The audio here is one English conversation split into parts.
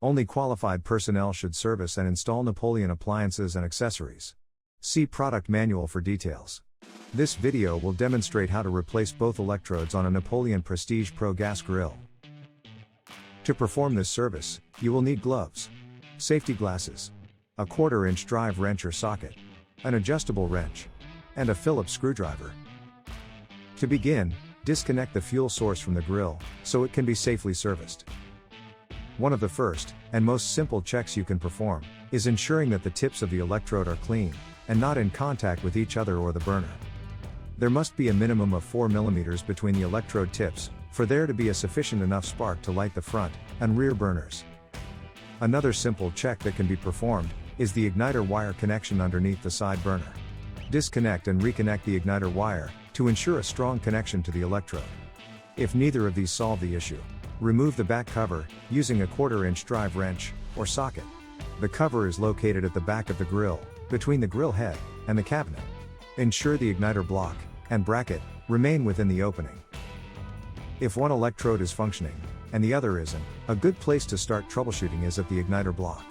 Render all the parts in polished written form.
Only qualified personnel should service and install Napoleon appliances and accessories. See product manual for details. This video will demonstrate how to replace both electrodes on a Napoleon Prestige PRO gas grill. To perform this service, you will need gloves, safety glasses, a 1/4-inch drive wrench or socket, an adjustable wrench, and a Phillips screwdriver. To begin, disconnect the fuel source from the grill, so it can be safely serviced. One of the first, and most simple checks you can perform, is ensuring that the tips of the electrode are clean, and not in contact with each other or the burner. There must be a minimum of 4 mm between the electrode tips, for there to be a sufficient enough spark to light the front and rear burners. Another simple check that can be performed, is the igniter wire connection underneath the side burner. Disconnect and reconnect the igniter wire, to ensure a strong connection to the electrode. If neither of these solve the issue, remove the back cover, using a 1/4-inch drive wrench, or socket. The cover is located at the back of the grill, between the grill head and the cabinet. Ensure the igniter block and bracket remain within the opening. If one electrode is functioning, and the other isn't, a good place to start troubleshooting is at the igniter block.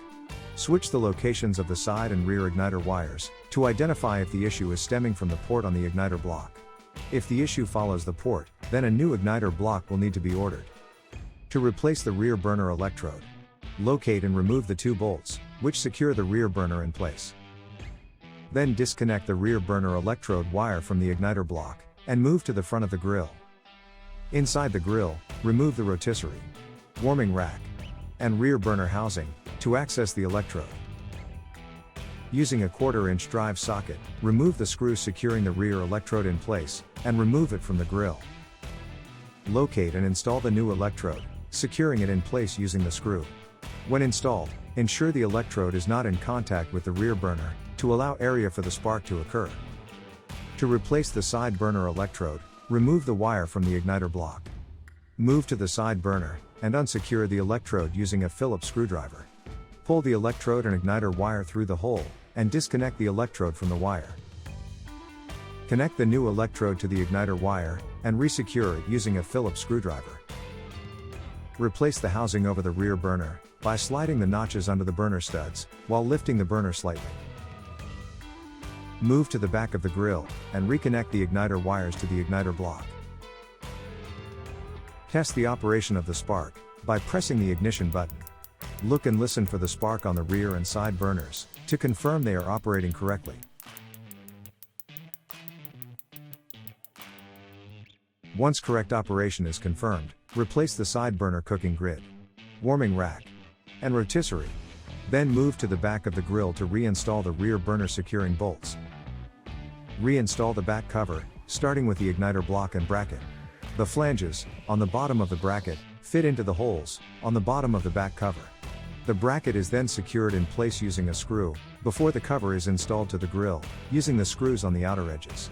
Switch the locations of the side and rear igniter wires, to identify if the issue is stemming from the port on the igniter block. If the issue follows the port, then a new igniter block will need to be ordered. To replace the rear burner electrode, locate and remove the 2 bolts, which secure the rear burner in place. Then disconnect the rear burner electrode wire from the igniter block, and move to the front of the grill. Inside the grill, remove the rotisserie, warming rack, and rear burner housing, to access the electrode. Using a 1/4-inch drive socket, remove the screw securing the rear electrode in place, and remove it from the grill. Locate and install the new electrode, securing it in place using the screw. When installed, ensure the electrode is not in contact with the rear burner, to allow area for the spark to occur. To replace the side burner electrode, remove the wire from the igniter block. Move to the side burner, and unsecure the electrode using a Phillips screwdriver. Pull the electrode and igniter wire through the hole, and disconnect the electrode from the wire. Connect the new electrode to the igniter wire, and resecure it using a Phillips screwdriver. Replace the housing over the rear burner, by sliding the notches under the burner studs, while lifting the burner slightly. Move to the back of the grill, and reconnect the igniter wires to the igniter block. Test the operation of the spark, by pressing the ignition button. Look and listen for the spark on the rear and side burners, to confirm they are operating correctly. Once correct operation is confirmed, replace the side burner cooking grid, warming rack, and rotisserie. Then move to the back of the grill to reinstall the rear burner securing bolts. Reinstall the back cover, starting with the igniter block and bracket. The flanges, on the bottom of the bracket, fit into the holes, on the bottom of the back cover. The bracket is then secured in place using a screw, before the cover is installed to the grill, using the screws on the outer edges.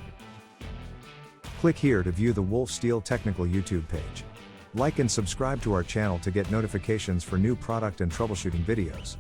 Click here to view the Wolf Steel Technical YouTube page. Like and subscribe to our channel to get notifications for new product and troubleshooting videos.